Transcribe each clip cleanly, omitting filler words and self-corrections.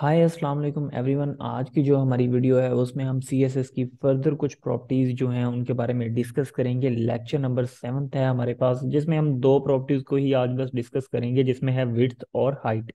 हाय अस्सलाम वालेकुम एवरीवन। आज की जो हमारी वीडियो है उसमें हम CSS की फर्दर कुछ प्रॉपर्टीज़ जो हैं उनके बारे में डिस्कस करेंगे। लेक्चर नंबर 7 है हमारे पास, जिसमें हम दो प्रॉपर्टीज़ को ही आज बस डिस्कस करेंगे, जिसमें है विड्थ और हाइट।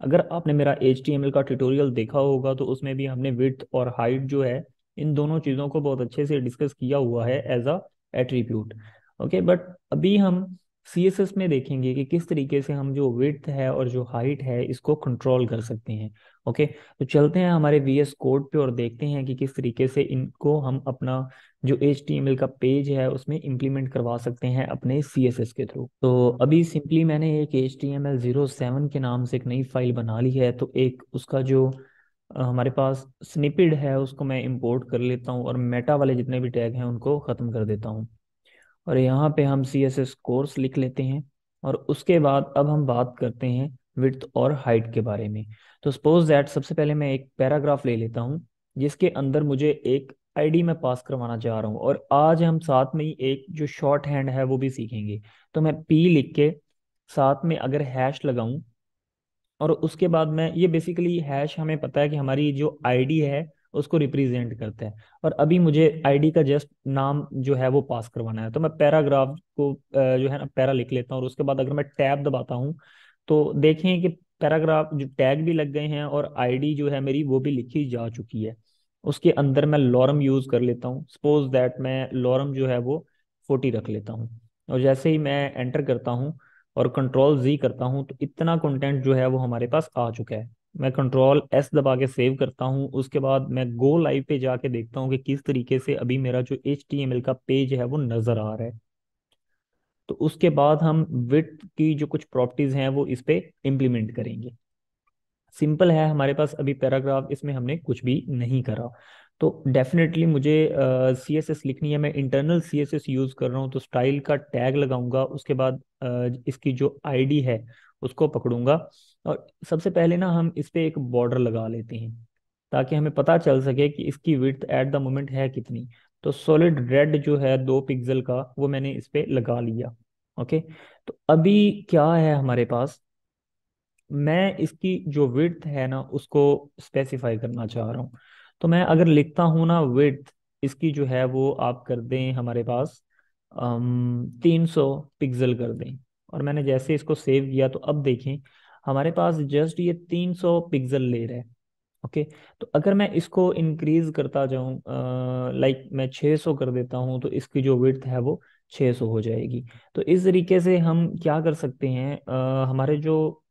अगर आपने मेरा HTML का ट्यूटोरियल देखा होगा तो उसमें भी हमने विड्थ और हाइट जो है इन दोनों चीज़ों को बहुत अच्छे से डिस्कस किया हुआ है as a attribute. Okay, but अभी हम CSS में देखेंगे कि किस तरीके से हम जो विड्थ है और जो हाइट है इसको कंट्रोल कर सकते हैं। ओके, तो चलते हैं हमारे VS कोड पे और देखते हैं कि किस तरीके से इनको हम अपना जो HTML का पेज है उसमें इम्प्लीमेंट करवा सकते हैं अपने CSS के थ्रू। तो अभी सिंपली मैंने एक HTML07 के नाम से एक नई फाइल बना ली है। तो एक उसका जो हमारे पास स्निपेट है उसको मैं इंपोर्ट कर लेता हूँ और मेटा वाले जितने भी टैग हैं उनको ख़त्म कर देता हूँ। और यहाँ पे हम CSS कोर्स लिख लेते हैं। और उसके बाद अब हम बात करते हैं विड्थ और हाइट के बारे में। तो सपोज दैट सबसे पहले मैं एक पैराग्राफ ले लेता हूँ जिसके अंदर मुझे एक आईडी में पास करवाना चाह रहा हूँ, और आज हम साथ में ही एक जो शॉर्ट हैंड है वो भी सीखेंगे। तो मैं P लिख के साथ में अगर हैश लगाऊं, और उसके बाद में ये बेसिकली हैश हमें पता है कि हमारी जो आईडी है उसको रिप्रेजेंट करता है। और अभी मुझे आईडी का जस्ट नाम जो है वो पास करवाना है, तो मैं पैराग्राफ को जो है ना पैरा लिख लेता हूँ। और उसके बाद अगर मैं टैब दबाता हूँ तो देखें कि पैराग्राफ जो टैग भी लग गए हैं और आईडी जो है मेरी वो भी लिखी जा चुकी है। उसके अंदर मैं लॉरम यूज कर लेता हूँ। सपोज दैट मैं लॉरम जो है वो 40 रख लेता हूँ। और जैसे ही मैं एंटर करता हूँ और कंट्रोल Z करता हूँ तो इतना कंटेंट जो है वो हमारे पास आ चुका है। मैं कंट्रोल S दबा के सेव करता हूँ। उसके बाद मैं गो लाइव पे जाके देखता हूँ कि किस तरीके से अभी मेरा जो HTML का पेज है वो नजर आ रहा है। तो उसके बाद हम विड्थ की जो कुछ प्रॉपर्टीज हैं वो इस पे इम्प्लीमेंट करेंगे। सिंपल है, हमारे पास अभी पैराग्राफ, इसमें हमने कुछ भी नहीं करा। तो डेफिनेटली मुझे CSS लिखनी है। मैं इंटरनल CSS यूज कर रहा हूँ, तो स्टाइल का टैग लगाऊंगा। उसके बाद इसकी जो आईडी है उसको पकड़ूंगा। और सबसे पहले ना हम इस पे एक बॉर्डर लगा लेते हैं ताकि हमें पता चल सके कि इसकी विड्थ एट द मोमेंट है कितनी। तो सॉलिड रेड जो है 2 पिक्सल का वो मैंने इस पे लगा लिया। ओके, तो अभी क्या है हमारे पास, मैं इसकी जो विड्थ है ना उसको स्पेसिफाई करना चाह रहा हूँ। तो मैं अगर लिखता हूँ ना विड्थ इसकी जो है वो आप कर दें हमारे पास 300 पिक्सल कर दें। और मैंने जैसे इसको सेव किया तो अब देखें हमारे पास जस्ट ये 300 पिक्सल ले रहा है। ओके, तो अगर मैं इसको इंक्रीज करता जाऊं, लाइक मैं 600 कर देता हूं, तो इसकी जो विड्थ है वो 600 हो जाएगी। तो इस तरीके से हम क्या कर सकते हैं, हमारे जो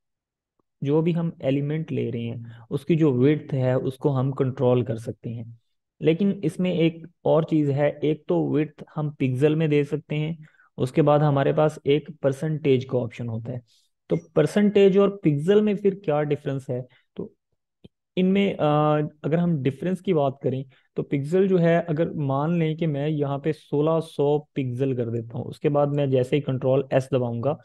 जो भी हम एलिमेंट ले रहे हैं उसकी जो विड्थ है उसको हम कंट्रोल कर सकते हैं। लेकिन इसमें एक और चीज़ है, एक तो विड्थ हम पिक्सल में दे सकते हैं। उसके बाद हमारे पास एक परसेंटेज का ऑप्शन होता है। तो परसेंटेज और पिक्सल में फिर क्या डिफरेंस है, तो इनमें अगर हम डिफरेंस की बात करें तो पिक्सल जो है, अगर मान लें कि मैं यहाँ पे 1600 पिक्सल कर देता हूँ, उसके बाद मैं जैसे ही कंट्रोल S दबाऊंगा,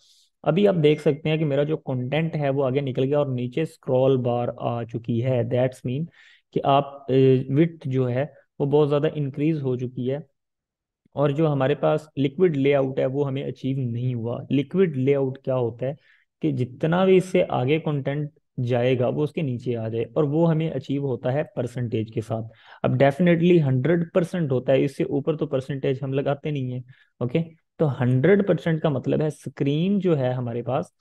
अभी आप देख सकते हैं कि मेरा जो कंटेंट है वो आगे निकल गया और नीचे स्क्रॉल बार आ चुकी है। दैट्स मीन कि आप विड्थ जो है वो बहुत ज़्यादा इंक्रीज हो चुकी है। और जो हमारे पास लिक्विड लेआउट है वो हमें अचीव नहीं हुआ। लिक्विड लेआउट क्या होता है कि जितना भी इससे आगे कंटेंट जाएगा वो उसके नीचे आ जाए, और वो हमें अचीव होता है परसेंटेज के साथ। अब डेफिनेटली 100% होता है, इससे ऊपर तो परसेंटेज हम लगाते नहीं है। ओके, तो 100% का मतलब है स्क्रीन जो है हमारे पास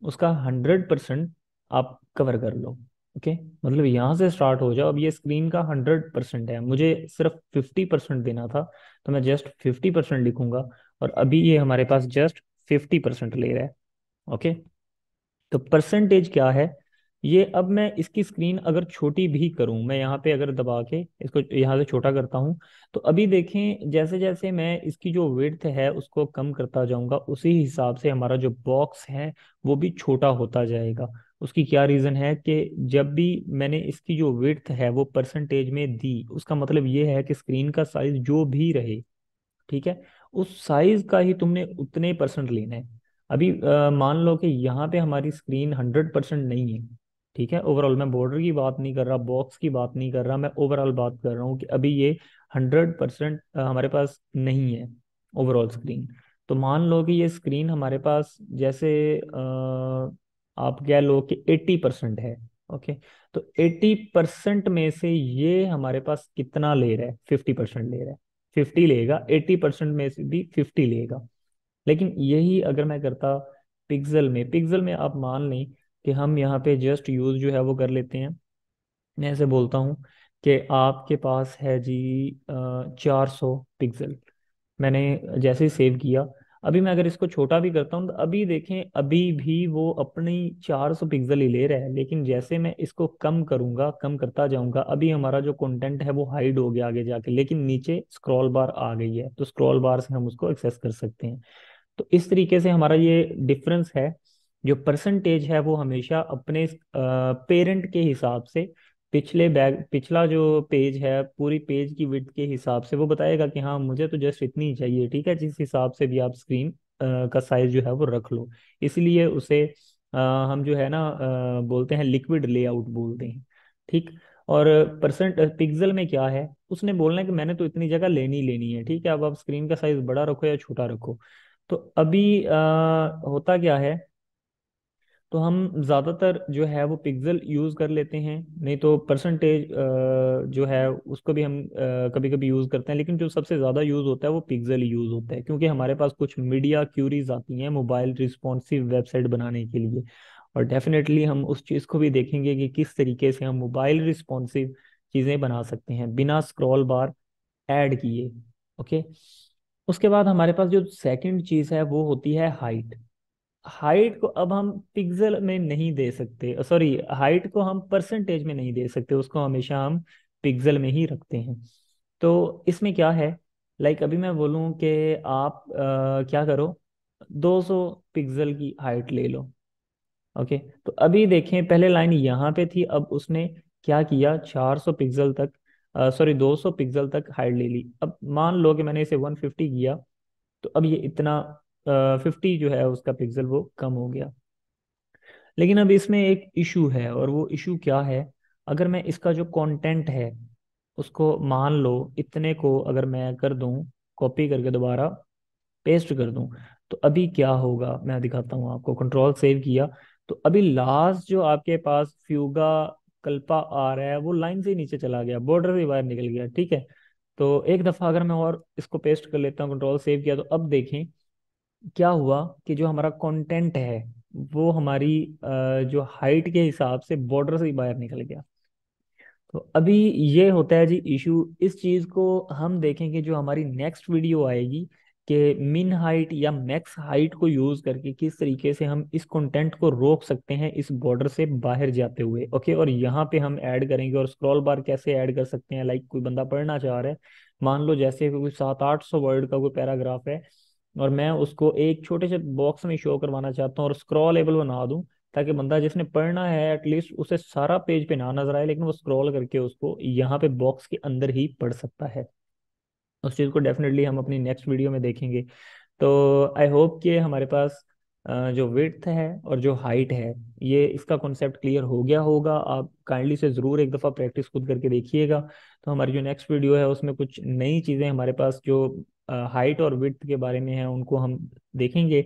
उसका 100% आप कवर कर लो। ओके, मतलब यहाँ से स्टार्ट हो जाओ। अब ये स्क्रीन का 100% है, मुझे सिर्फ 50% देना था, तो मैं जस्ट 50% लिखूंगा। और अभी ये हमारे पास जस्ट 50% ले रहा है। ओके, तो परसेंटेज क्या है ये, अब मैं इसकी स्क्रीन अगर छोटी भी करूं, मैं यहाँ पे अगर दबा के इसको यहाँ से छोटा करता हूं, तो अभी देखें जैसे जैसे मैं इसकी जो विड्थ है उसको कम करता जाऊंगा उसी हिसाब से हमारा जो बॉक्स है वो भी छोटा होता जाएगा। उसकी क्या रीज़न है कि जब भी मैंने इसकी जो विड्थ है वो परसेंटेज में दी, उसका मतलब ये है कि स्क्रीन का साइज जो भी रहे, ठीक है, उस साइज का ही तुमने उतने परसेंट लेना है। अभी मान लो कि यहाँ पे हमारी स्क्रीन 100% नहीं है। ठीक है, ओवरऑल मैं बॉर्डर की बात नहीं कर रहा, बॉक्स की बात नहीं कर रहा, मैं ओवरऑल बात कर रहा हूँ कि अभी ये 100% हमारे पास नहीं है ओवरऑल स्क्रीन। तो मान लो कि ये स्क्रीन हमारे पास जैसे आप कह लो कि 80% है। ओके, तो 80% में से ये हमारे पास कितना ले रहा है? 50% ले रहा है। 50 लेगा, 80% में से भी 50 लेगा। लेकिन यही अगर मैं करता पिक्सल में, पिक्सल में आप मान लें कि हम यहाँ पे जस्ट यूज जो है वो कर लेते हैं। मैं ऐसे बोलता हूँ कि आपके पास है जी 400 पिक्सल। मैंने जैसे ही सेव किया, अभी मैं अगर इसको छोटा भी करता हूँ तो अभी देखें, अभी भी वो अपनी 400 पिक्सल ही ले रहा है। लेकिन जैसे मैं इसको कम करूंगा, कम करता जाऊंगा, अभी हमारा जो कंटेंट है वो हाइड हो गया आगे जाके, लेकिन नीचे स्क्रॉल बार आ गई है, तो स्क्रॉल बार से हम उसको एक्सेस कर सकते हैं। तो इस तरीके से हमारा ये डिफरेंस है। जो परसेंटेज है वो हमेशा अपने पेरेंट के हिसाब से, पिछले बैग पिछला जो पेज है पूरी पेज की विड्थ के हिसाब से वो बताएगा कि हाँ मुझे तो जस्ट इतनी ही चाहिए, ठीक है, जिस हिसाब से भी आप स्क्रीन का साइज जो है वो रख लो। इसलिए उसे हम जो है ना बोलते हैं लिक्विड लेआउट बोलते हैं। ठीक। और परसेंट पिक्सल में क्या है, उसने बोलना है कि मैंने तो इतनी जगह लेनी ही लेनी है, ठीक है, अब आप स्क्रीन का साइज बड़ा रखो या छोटा रखो। तो अभी होता क्या है, तो हम ज़्यादातर जो है वो पिक्सल यूज़ कर लेते हैं, नहीं तो परसेंटेज जो है उसको भी हम कभी कभी यूज़ करते हैं, लेकिन जो सबसे ज़्यादा यूज़ होता है वो पिक्सल ही यूज़ होता है, क्योंकि हमारे पास कुछ मीडिया क्यूरीज आती हैं मोबाइल रिस्पॉन्सिव वेबसाइट बनाने के लिए। और डेफिनेटली हम उस चीज़ को भी देखेंगे कि किस तरीके से हम मोबाइल रिस्पॉन्सिव चीज़ें बना सकते हैं बिना स्क्रॉल बार ऐड किए। ओके। उसके बाद हमारे पास जो सेकंड चीज़ है वो होती है हाइट। हाइट को अब हम पिक्सल में नहीं दे सकते, सॉरी, हाइट को हम परसेंटेज में नहीं दे सकते, उसको हमेशा हम पिक्सल में ही रखते हैं। तो इसमें क्या है, लाइक अभी मैं बोलूँ कि आप क्या करो, 200 पिक्सल की हाइट ले लो। ओके। तो अभी देखें, पहले लाइन यहाँ पे थी, अब उसने क्या किया, 400 पिक्सल तक, सॉरी 200 पिक्सल तक हाइट ले ली। अब मान लो कि मैंने इसे 150 किया, तो अब ये इतना 50 जो है उसका पिक्सल वो कम हो गया। लेकिन अब इसमें एक इशू है, और वो इशू क्या है, अगर मैं इसका जो कंटेंट है उसको मान लो इतने को अगर मैं कर दूं, कॉपी करके दोबारा पेस्ट कर दूं, तो अभी क्या होगा मैं दिखाता हूँ आपको। कंट्रोल सेव किया, तो अभी लास्ट जो आपके पास फ्यूगा कल्पा आ रहा है वो लाइन से ही नीचे चला गया, बॉर्डर से बाहर निकल गया, ठीक है। तो एक दफा अगर मैं और इसको पेस्ट कर लेता हूँ, कंट्रोल सेव किया, तो अब देखें क्या हुआ कि जो हमारा कंटेंट है वो हमारी जो हाइट के हिसाब से बॉर्डर से ही बाहर निकल गया। तो अभी ये होता है जी इशू। इस चीज को हम देखेंगे जो हमारी नेक्स्ट वीडियो आएगी, कि मिन हाइट या मैक्स हाइट को यूज करके किस तरीके से हम इस कंटेंट को रोक सकते हैं इस बॉर्डर से बाहर जाते हुए। ओके, और यहाँ पे हम ऐड करेंगे, और स्क्रॉल बार कैसे ऐड कर सकते हैं, लाइक कोई बंदा पढ़ना चाह रहा है, मान लो जैसे कोई 700-800 वर्ड का कोई पैराग्राफ है, और मैं उसको एक छोटे से बॉक्स में शो करवाना चाहता हूँ और स्क्रॉलेबल बना दूं, ताकि बंदा जिसने पढ़ना है एटलीस्ट उसे सारा पेज पे ना नजर आए, लेकिन वो स्क्रॉल करके उसको यहाँ पे बॉक्स के अंदर ही पढ़ सकता है। उस चीज़ को डेफिनेटली हम अपनी नेक्स्ट वीडियो में देखेंगे। तो आई होप कि हमारे पास जो विड्थ है और जो हाइट है, ये इसका कॉन्सेप्ट क्लियर हो गया होगा। आप काइंडली से ज़रूर एक दफ़ा प्रैक्टिस खुद करके देखिएगा। तो हमारी जो नेक्स्ट वीडियो है उसमें कुछ नई चीज़ें हमारे पास जो हाइट और विड्थ के बारे में है उनको हम देखेंगे।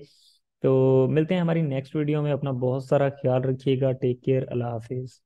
तो मिलते हैं हमारी नेक्स्ट वीडियो में। अपना बहुत सारा ख्याल रखिएगा। Take care. अल्लाह हाफिज़।